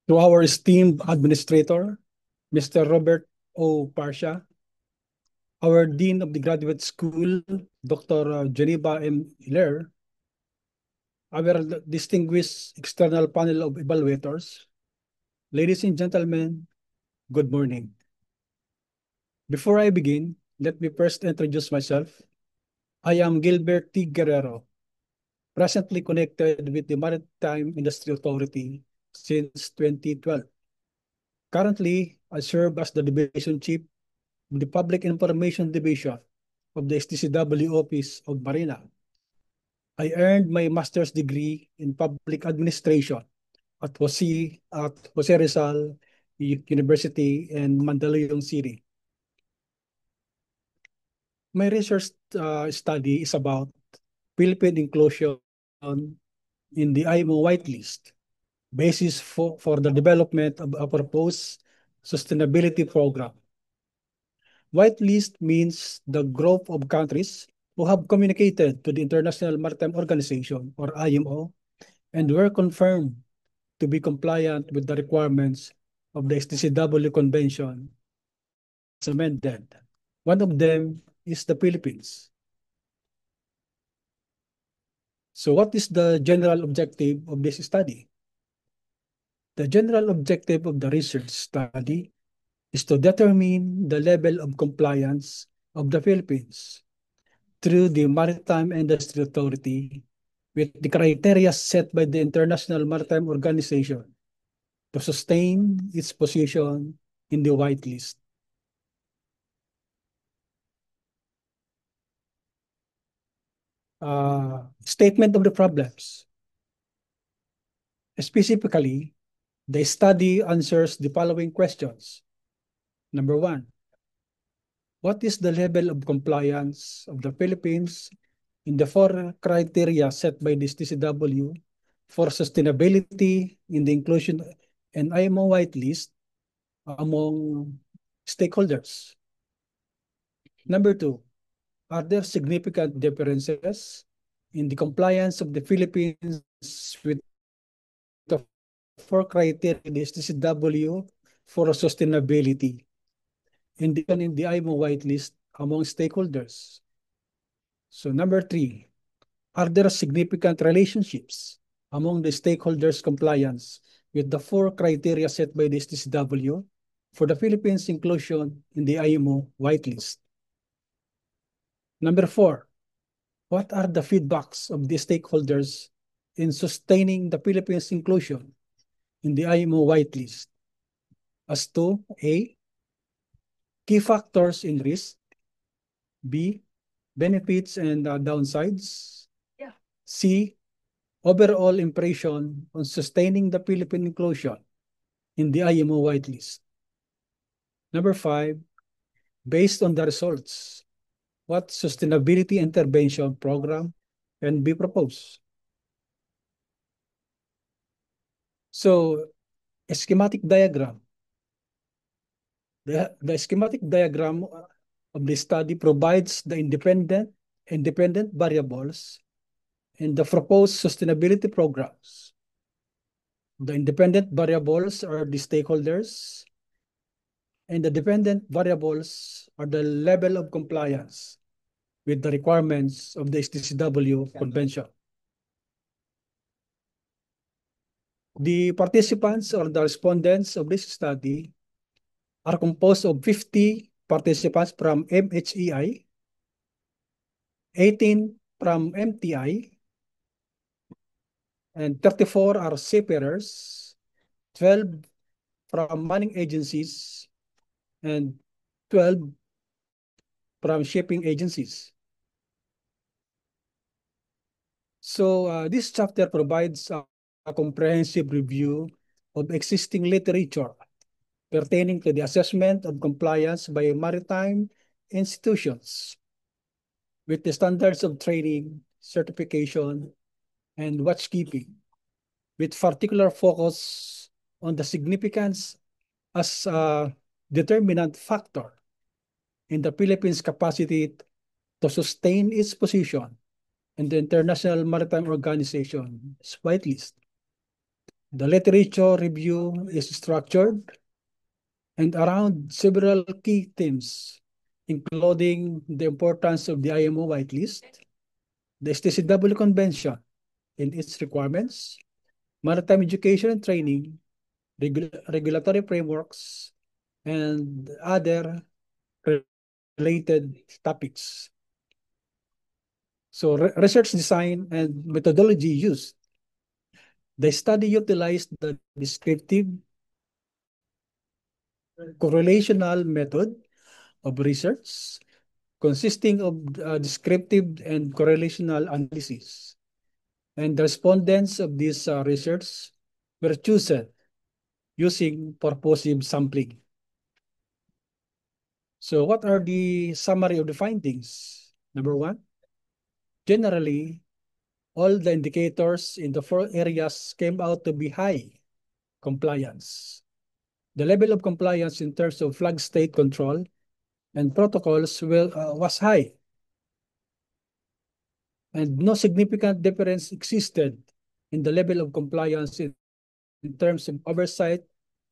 To our esteemed administrator, Mr. Robert O. Parsha, our Dean of the Graduate School, Dr. Geneva M. Hilaire, our distinguished external panel of evaluators, ladies and gentlemen, good morning. Before I begin, let me first introduce myself. I am Gilbert T. Guerrero, presently connected with the Maritime Industry Authority since 2012. Currently, I serve as the Division Chief of the Public Information Division of the STCW Office of Marina. I earned my master's degree in public administration at Jose Rizal University in Mandaluyong City. My research study is about Philippine inclusion in the IMO whitelist, basis for the development of a proposed sustainability program. Whitelist means the group of countries who have communicated to the International Maritime Organization, or IMO, and were confirmed to be compliant with the requirements of the STCW Convention as amended. One of them is the Philippines. So what is the general objective of this study? The general objective of the research study is to determine the level of compliance of the Philippines through the Maritime Industry Authority with the criteria set by the International Maritime Organization to sustain its position in the whitelist. Statement of the problems. Specifically, the study answers the following questions. Number one, what is the level of compliance of the Philippines in the four criteria set by the TCW for sustainability in the inclusion and IMO whitelist among stakeholders? Number two, are there significant differences in the compliance of the Philippines with the four criteria in the TCW for sustainability in the IMO whitelist among stakeholders? So number three, are there significant relationships among the stakeholders' compliance with the four criteria set by the STCW for the Philippines' inclusion in the IMO whitelist? Number four, what are the feedbacks of the stakeholders in sustaining the Philippines' inclusion in the IMO whitelist? As to A, key factors in risk, B, benefits and downsides, C, overall impression on sustaining the Philippine inclusion in the IMO whitelist. Number five, based on the results, what sustainability intervention program can be proposed? So, a schematic diagram. The schematic diagram of the study provides the independent variables in the proposed sustainability programs. The independent variables are the stakeholders, and the dependent variables are the level of compliance with the requirements of the STCW Convention. The participants or the respondents of this study are composed of 50 participants from MHEI, 18 from MTI, and 34 are seafarers, 12 from mining agencies, and 12 from shipping agencies. So this chapter provides a comprehensive review of existing literature pertaining to the assessment of compliance by maritime institutions with the standards of training, certification, and watchkeeping, with particular focus on the significance as a determinant factor in the Philippines' capacity to sustain its position in the International Maritime Organization's whitelist. The literature review is structured and around several key themes, including the importance of the IMO whitelist, the STCW Convention and its requirements, maritime education and training, regulatory frameworks, and other related topics. So research design and methodology used. The study utilized the descriptive correlational method of research consisting of descriptive and correlational analysis. And the respondents of this research were chosen using purposive sampling. So what are the summary of the findings? Number one, generally, all the indicators in the four areas came out to be high compliance. The level of compliance in terms of flag state control and protocols was high, and no significant difference existed in the level of compliance in terms of oversight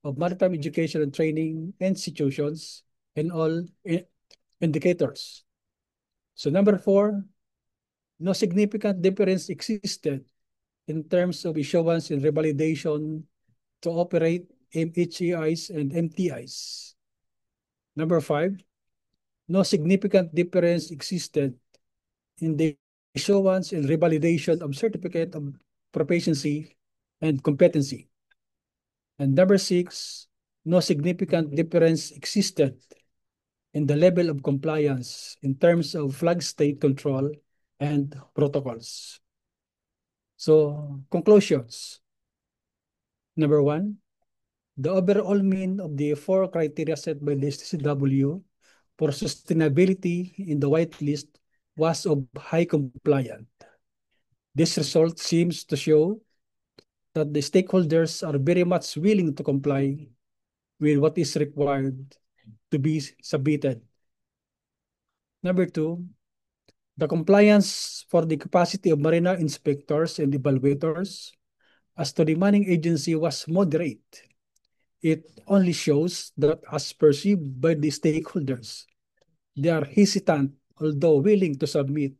of maritime education and training institutions in all indicators. So number four, no significant difference existed in terms of issuance and revalidation to operate MHEIs and MTIs. Number five, no significant difference existed in the issuance and revalidation of certificate of proficiency and competency. And number six, no significant difference existed in the level of compliance in terms of flag state control and protocols. So, conclusions. Number one, the overall mean of the four criteria set by the STCW for sustainability in the whitelist was of high compliance. This result seems to show that the stakeholders are very much willing to comply with what is required to be submitted. Number two, the compliance for the capacity of marina inspectors and evaluators as to the manning agency was moderate. It only shows that as perceived by the stakeholders, they are hesitant, although willing to submit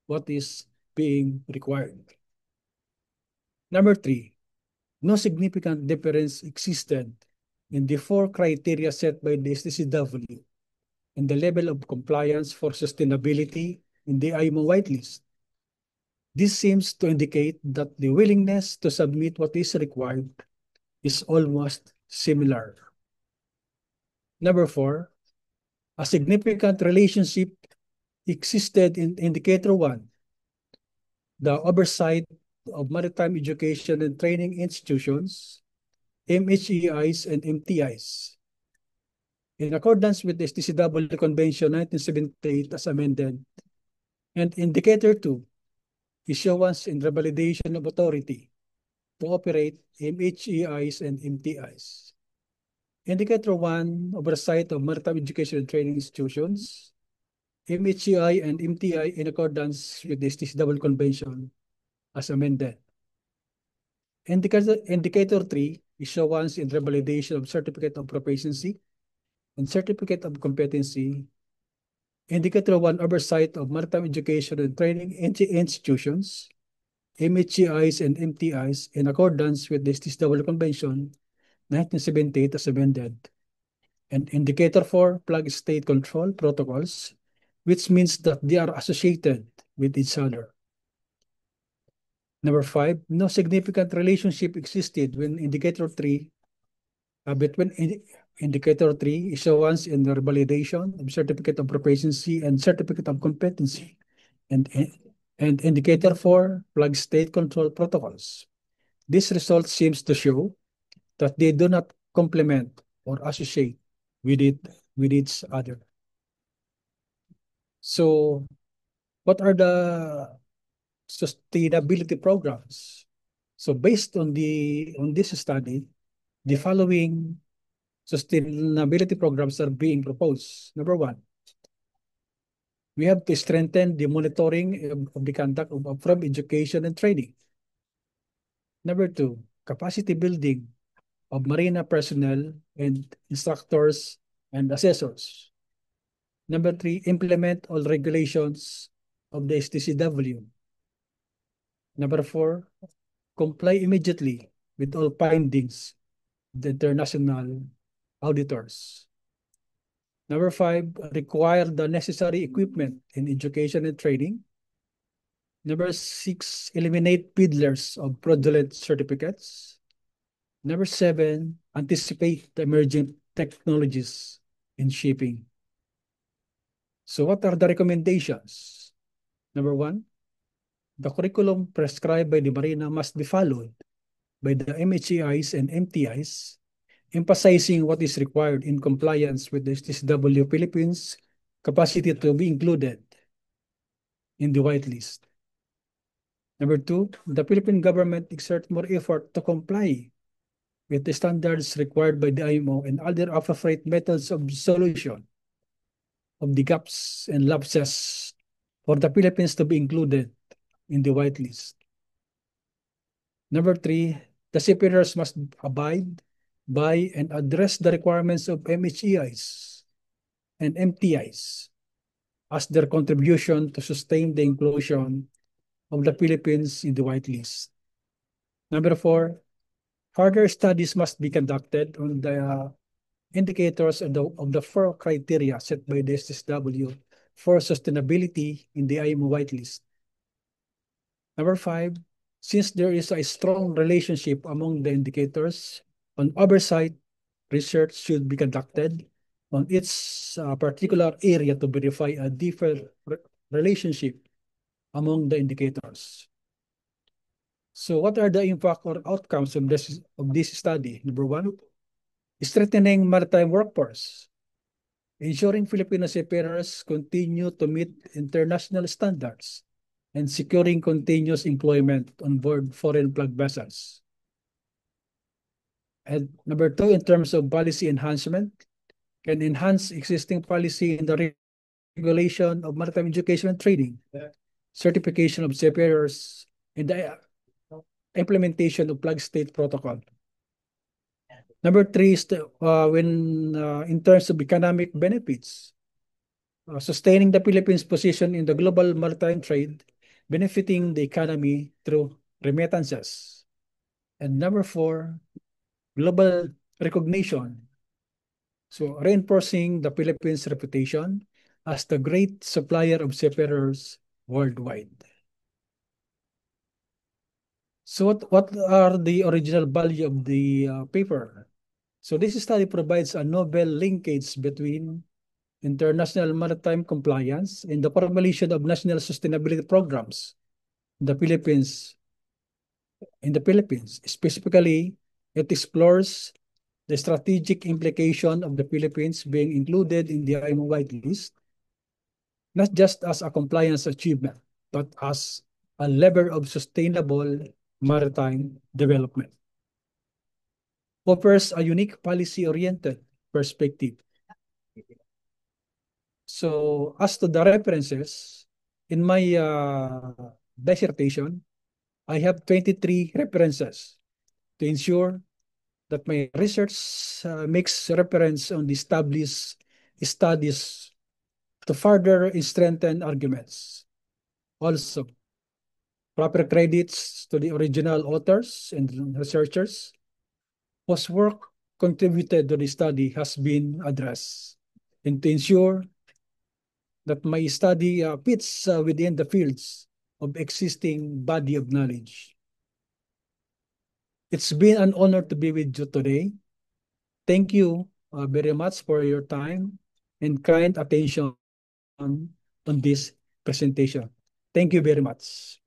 what is being required. Number three, no significant difference existed in the four criteria set by the STCW and the level of compliance for sustainability in the IMO whitelist. This seems to indicate that the willingness to submit what is required is almost similar. Number four, a significant relationship existed in indicator one, the oversight of maritime education and training institutions, MHEIs and MTIs. In accordance with the STCW Convention 1978 as amended, and indicator two, issuance and revalidation of authority to operate MHEIs and MTIs. Indicator 1, oversight of maritime education and training institutions, MHEI and MTI in accordance with the STCW Convention as amended. Indicator 3, issuance and revalidation of certificate of proficiency and certificate of competency. Indicator 1, oversight of maritime education and training institutions, MHEIs and MTIs in accordance with the STCW Convention 1978 as amended. And indicator 4, flag state control protocols, which means that they are associated with each other. Number 5, no significant relationship existed when indicator 3 between indicator 3, issuance and revalidation of certificate of proficiency and certificate of competency, and indicator 4, flag state control protocols. This result seems to show that they do not complement or associate with each other. So, what are the sustainability programs? So, based on this study, the following sustainability programs are being proposed. Number one, we have to strengthen the monitoring of the conduct of from education and training. Number two, capacity building of marina personnel and instructors and assessors. Number 3, implement all regulations of the STCW. Number 4, comply immediately with all findings of the international auditors. Number 5, require the necessary equipment in education and training. Number 6, eliminate peddlers of fraudulent certificates. Number 7, anticipate the emerging technologies in shipping. So what are the recommendations? Number 1, the curriculum prescribed by the Marina must be followed by the MHEIs and MTIs, emphasizing what is required in compliance with the STCW Philippines capacity to be included in the whitelist. Number 2, the Philippine government exert more effort to comply with the standards required by the IMO and other appropriate methods of solution of the gaps and lapses for the Philippines to be included in the whitelist. Number 3, the seafarers must abide by and address the requirements of MHEIs and MTIs as their contribution to sustain the inclusion of the Philippines in the whitelist. Number 4, further studies must be conducted on the indicators of the 4 criteria set by the STCW for sustainability in the IMO whitelist. Number 5, since there is a strong relationship among the indicators, on oversight, research should be conducted on its particular area to verify a different relationship among the indicators. So what are the impact or outcomes of this study? Number 1, strengthening maritime workforce, ensuring Filipino seafarers continue to meet international standards, and securing continuous employment on board foreign flag vessels. And number 2, in terms of policy enhancement, can enhance existing policy in the regulation of maritime education and training, certification of seafarers, and the implementation of flag state protocol. Number 3 is in terms of economic benefits, sustaining the Philippines' position in the global maritime trade, benefiting the economy through remittances. And number 4, global recognition. So reinforcing the Philippines' reputation as the great supplier of seafarers worldwide. So what are the original value of the paper? So this study provides a novel linkage between international maritime compliance and the formulation of national sustainability programs in the Philippines. Specifically, it explores the strategic implication of the Philippines being included in the IMO whitelist, not just as a compliance achievement, but as a lever of sustainable maritime development. Offers a unique policy-oriented perspective. So as to the references, in my dissertation, I have 23 references to ensure that my research makes reference on the established studies to further strengthen arguments. Also, proper credits to the original authors and researchers whose work contributed to the study has been addressed, and to ensure that my study fits within the fields of existing body of knowledge. It's been an honor to be with you today. Thank you very much for your time and kind attention on this presentation. Thank you very much.